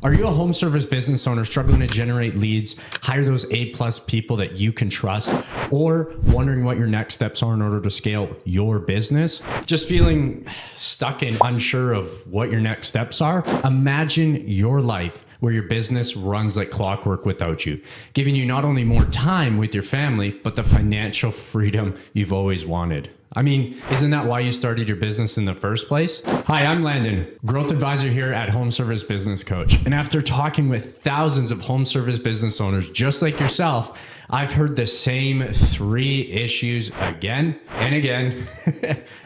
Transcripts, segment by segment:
Are you a home service business owner struggling to generate leads, hire those A-plus people that you can trust, or wondering what your next steps are in order to scale your business? Just feeling stuck and unsure of what your next steps are? Imagine your life where your business runs like clockwork without you, giving you not only more time with your family, but the financial freedom you've always wanted. I mean, isn't that why you started your business in the first place? Hi, I'm Landon, growth advisor here at Home Service Business Coach. And after talking with thousands of home service business owners just like yourself, I've heard the same 3 issues again and again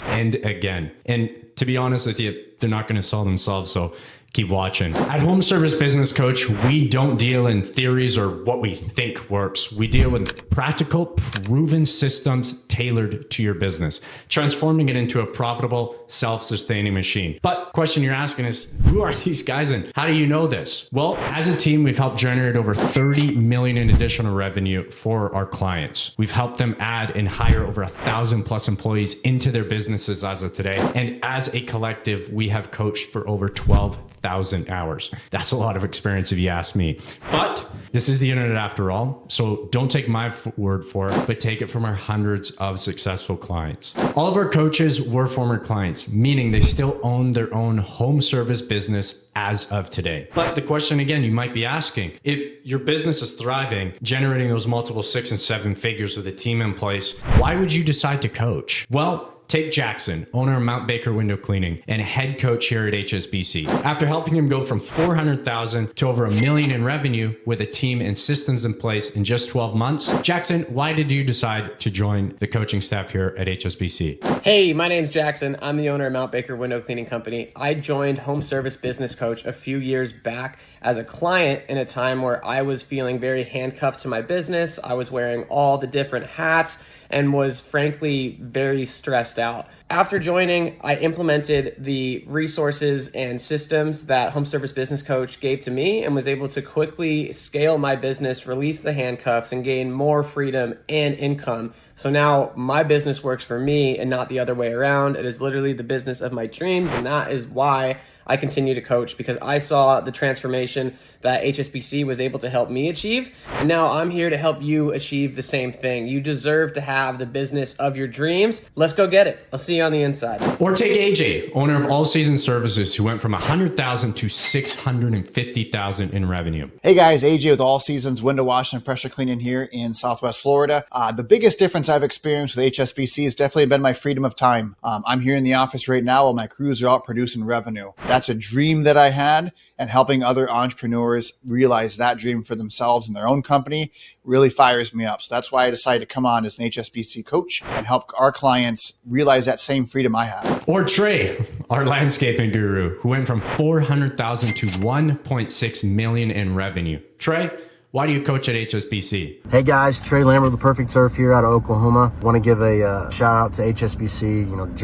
and again. And to be honest with you, they're not going to solve themselves. So keep watching. At Home Service Business Coach, we don't deal in theories or what we think works. We deal with practical, proven systems tailored to your business, transforming it into a profitable, self-sustaining machine. But question you're asking is, who are these guys and how do you know this? Well, as a team, we've helped generate over 30 million in additional revenue for our clients. We've helped them add and hire over 1,000 plus employees into their businesses as of today. And as a collective, we have coached for over 12,000 hours. That's a lot of experience if you ask me. But this is the internet after all. So don't take my word for it, but take it from our hundreds of successful clients. All of our coaches were former clients, meaning they still own their own home service business as of today. But the question again, you might be asking, if your business is thriving, generating those multiple 6 and 7 figures with a team in place, why would you decide to coach? Well, take Jackson, owner of Mount Baker Window Cleaning and head coach here at HSBC. After helping him go from 400,000 to over $1 million in revenue with a team and systems in place in just 12 months, Jackson, why did you decide to join the coaching staff here at HSBC? Hey, my name's Jackson. I'm the owner of Mount Baker Window Cleaning Company. I joined Home Service Business Coach a few years back as a client in a time where I was feeling very handcuffed to my business. I was wearing all the different hats and was frankly very stressed out. After joining, I implemented the resources and systems that Home Service Business Coach gave to me and was able to quickly scale my business, release the handcuffs, and gain more freedom and income. So now my business works for me and not the other way around. It is literally the business of my dreams, and that is why I continue to coach, because I saw the transformation that HSBC was able to help me achieve. And now I'm here to help you achieve the same thing. You deserve to have the business of your dreams. Let's go get it. I'll see you on the inside. Or take AJ, owner of All Season Services, who went from 100,000 to 650,000 in revenue. Hey guys, AJ with All Seasons Window Washing and Pressure Cleaning here in Southwest Florida. The biggest difference I've experienced with HSBC has definitely been my freedom of time. I'm here in the office right now while my crews are out producing revenue. That's a dream that I had, and helping other entrepreneurs realize that dream for themselves and their own company really fires me up. So that's why I decided to come on as an HSBC coach and help our clients realize that same freedom I have. Or Trey, our landscaping guru, who went from 400,000 to 1.6 million in revenue. Trey, why do you coach at HSBC? Hey guys, Trey Lambert, the Perfect Surf here out of Oklahoma. Want to give a shout out to HSBC.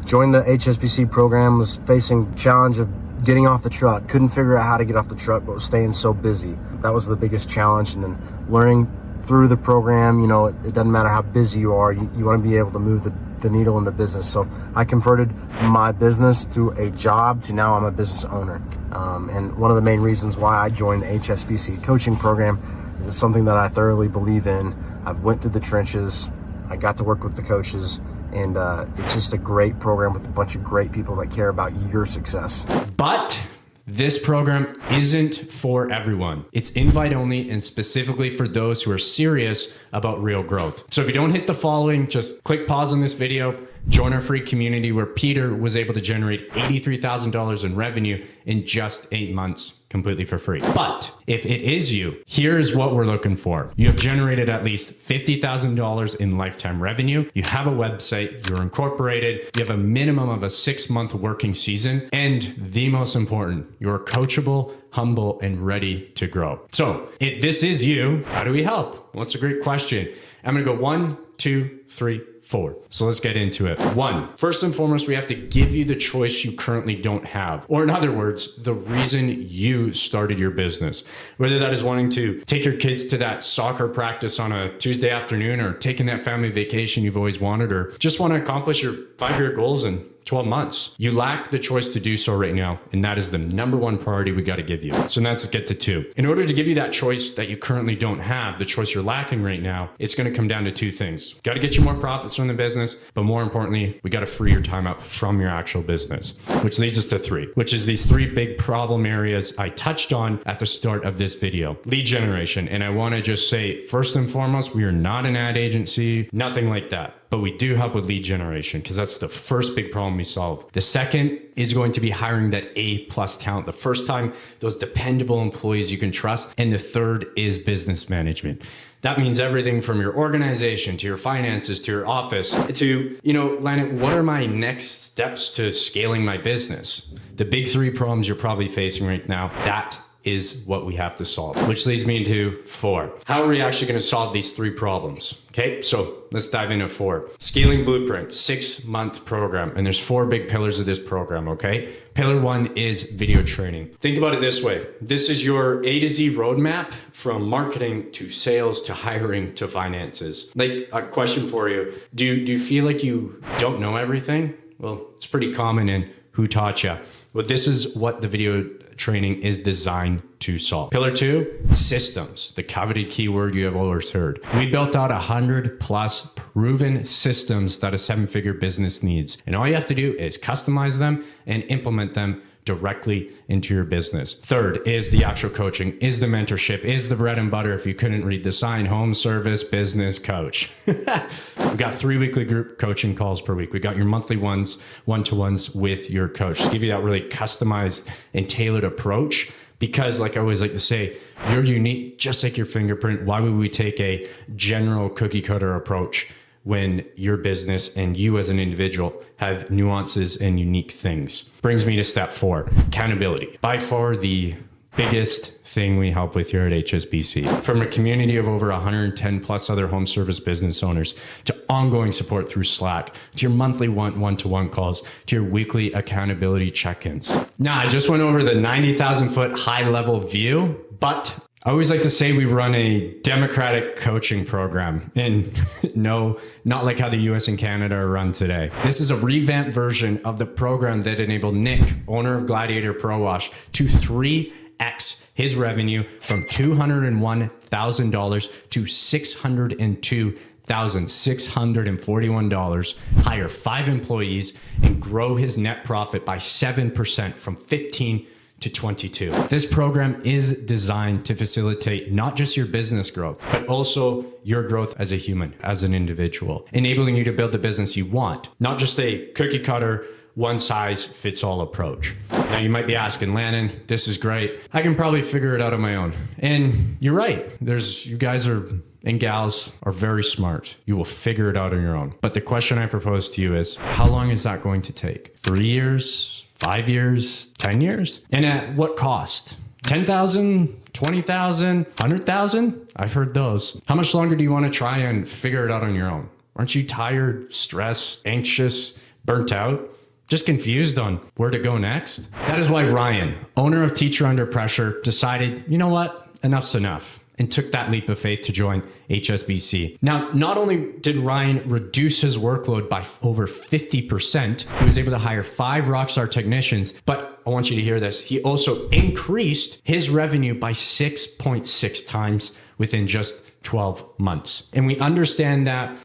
Joined the HSBC program, was facing challenge of getting off the truck. Couldn't figure out how to get off the truck, but was staying so busy. That was the biggest challenge. And then learning through the program, it doesn't matter how busy you are, you want to be able to move the needle in the business. So I converted my business to a job to now I'm a business owner. And one of the main reasons why I joined the HSBC coaching program is it's something that I thoroughly believe in. I've went through the trenches. I got to work with the coaches. And it's just a great program with a bunch of great people that care about your success. But this program isn't for everyone. It's invite only and specifically for those who are serious about real growth. So if you don't hit the following, just click pause on this video, join our free community where Peter was able to generate $83,000 in revenue in just 8 months completely for free. But if it is you, here's what we're looking for. You have generated at least $50,000 in lifetime revenue. You have a website, you're incorporated, you have a minimum of a 6-month working season, and the most important, you're coachable, humble, and ready to grow. So if this is you, how do we help? Well, it's a great question. I'm gonna go 1, 2, 3, 4. So let's get into it. 1, first and foremost, we have to give you the choice you currently don't have. Or in other words, the reason you started your business. Whether that is wanting to take your kids to that soccer practice on a Tuesday afternoon, or taking that family vacation you've always wanted, or just want to accomplish your 5-year goals and 12 months. You lack the choice to do so right now, and that is the number one priority we got to give you. So let's get to 2. In order to give you that choice that you currently don't have, the choice you're lacking right now, it's going to come down to 2 things. Got to get you more profits from the business, but more importantly, we got to free your time up from your actual business, which leads us to 3, which is these 3 big problem areas I touched on at the start of this video. Lead generation. And I want to just say, first and foremost, we are not an ad agency, nothing like that. But we do help with lead generation because that's the first big problem we solve. The second is going to be hiring that A+ talent. The first time, those dependable employees you can trust. And the third is business management. That means everything from your organization to your finances to your office to, Landon, what are my next steps to scaling my business? The big 3 problems you're probably facing right now, that is what we have to solve, which leads me into 4. How are we actually going to solve these 3 problems? Okay, so let's dive into 4. Scaling Blueprint, 6-month program. And there's 4 big pillars of this program, okay? Pillar 1 is video training. Think about it this way. This is your A to Z roadmap from marketing to sales to hiring to finances. Like, a question for you. Do you feel like you don't know everything? Well, it's pretty common in who taught you. Well, this is what the video training is designed to solve. Pillar 2, systems, the coveted keyword you have always heard. We built out 100+ proven systems that a 7-figure business needs. And all you have to do is customize them and implement them directly into your business. Third is the actual coaching, is the mentorship, is the bread and butter. If you couldn't read the sign, home service business coach. We've got 3 weekly group coaching calls per week. We got your monthly one-to-ones with your coach to give you that really customized and tailored approach. Because like I always like to say, you're unique, just like your fingerprint. Why would we take a general cookie cutter approach when your business and you as an individual have nuances and unique things? Brings me to step 4, accountability. By far the biggest thing we help with here at HSBC. From a community of over 110+ other home service business owners, to ongoing support through Slack, to your monthly one-to-one calls, to your weekly accountability check-ins. Now, I just went over the 90,000 foot high level view, but I always like to say we run a democratic coaching program, and no, not like how the US and Canada are run today. This is a revamped version of the program that enabled Nick, owner of Gladiator Pro Wash, to 3x his revenue from $201,000 to $602,641, hire 5 employees, and grow his net profit by 7% from 15 to 22. This program is designed to facilitate not just your business growth, but also your growth as a human, as an individual, enabling you to build the business you want, not just a cookie cutter, one size fits all approach. Now you might be asking, Landon, this is great. I can probably figure it out on my own. And you're right. You guys and gals are very smart. You will figure it out on your own. But the question I propose to you is, how long is that going to take? 3 years? 5 years? 10 years? And at what cost? 10,000? 20,000? 100,000? I've heard those. How much longer do you want to try and figure it out on your own? Aren't you tired, stressed, anxious, burnt out? Just confused on where to go next? That is why Ryan, owner of Teacher Under Pressure, decided, you know what? Enough's enough, and took that leap of faith to join HSBC. Now, not only did Ryan reduce his workload by over 50%, he was able to hire 5 rockstar technicians, but I want you to hear this. He also increased his revenue by 6.6 times within just 12 months. And we understand that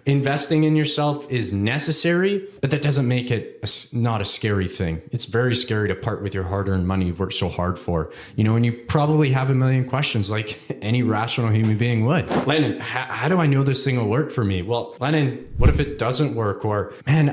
investing in yourself is necessary, but that doesn't make it not a scary thing. It's very scary to part with your hard-earned money you've worked so hard for. And you probably have a million questions like any rational human being would. Landon, how do I know this thing will work for me? Well, Landon, what if it doesn't work? Or, man,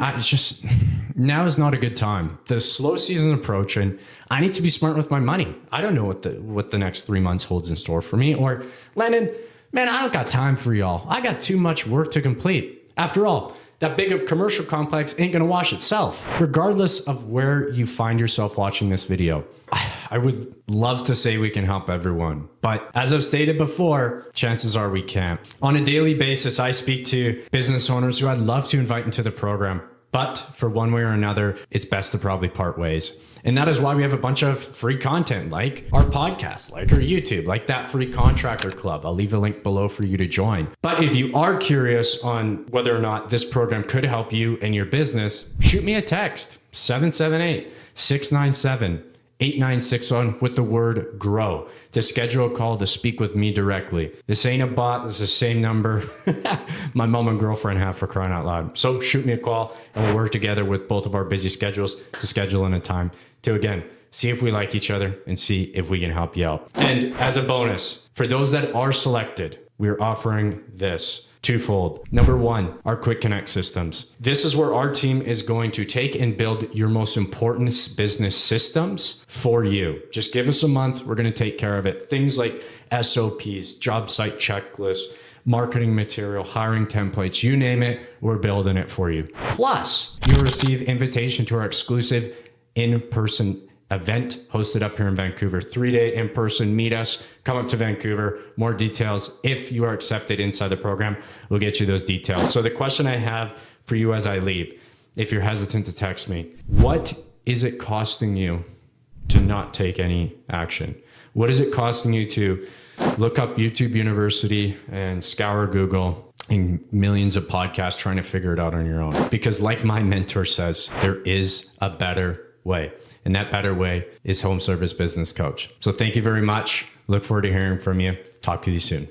now is not a good time. The slow season approaching. I need to be smart with my money. I don't know what the next 3 months holds in store for me. Or, Landon, man, I don't got time for y'all. I got too much work to complete. After all, that big commercial complex ain't gonna wash itself. Regardless of where you find yourself watching this video, I would love to say we can help everyone. But as I've stated before, chances are we can't. On a daily basis, I speak to business owners who I'd love to invite into the program, But for one way or another, it's best to probably part ways. And that is why we have a bunch of free content like our podcast, like our YouTube, like that free contractor club. I'll leave a link below for you to join. But if you are curious on whether or not this program could help you and your business, shoot me a text, 778-697-8961 with the word grow to schedule a call to speak with me directly. This ain't a bot. This is the same number my mom and girlfriend have, for crying out loud. So shoot me a call and we'll work together with both of our busy schedules to schedule in a time to, again, see if we like each other and see if we can help you out. And as a bonus, for those that are selected, we're offering this twofold. Number one, our Quick Connect systems. This is where our team is going to take and build your most important business systems for you. Just give us a month. We're going to take care of it. Things like SOPs, job site checklists, marketing material, hiring templates, you name it, we're building it for you. Plus, you'll receive invitation to our exclusive in-person event hosted up here in Vancouver. 3-day in-person, meet us, come up to Vancouver. More details, if you are accepted inside the program, we'll get you those details. So the question I have for you as I leave, if you're hesitant to text me, what is it costing you to not take any action? What is it costing you to look up YouTube University and scour Google and millions of podcasts trying to figure it out on your own? Because like my mentor says, there is a better way. And that better way is Home Service Business Coach. So thank you very much. Look forward to hearing from you. Talk to you soon.